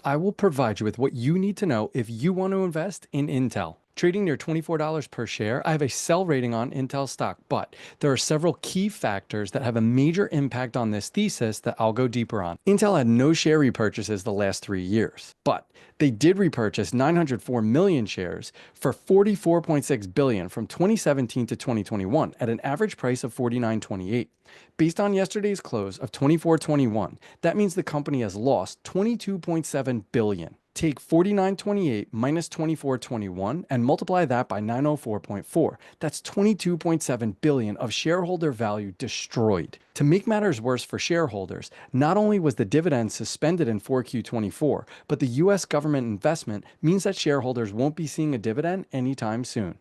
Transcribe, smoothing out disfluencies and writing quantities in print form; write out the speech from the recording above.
I will provide you with what you need to know if you want to invest in Intel. Trading near $24 per share, I have a sell rating on Intel stock, but there are several key factors that have a major impact on this thesis that I'll go deeper on. Intel had no share repurchases the last 3 years, but they did repurchase 904 million shares for $44.6 billion from 2017 to 2021 at an average price of $49.28. Based on yesterday's close of 24.21, that means the company has lost $22.7 billion. Take 49.28 minus 24.21 and multiply that by 904.4. That's 22.7 billion of shareholder value destroyed. To make matters worse for shareholders, not only was the dividend suspended in 4Q24, but the US government investment means that shareholders won't be seeing a dividend anytime soon.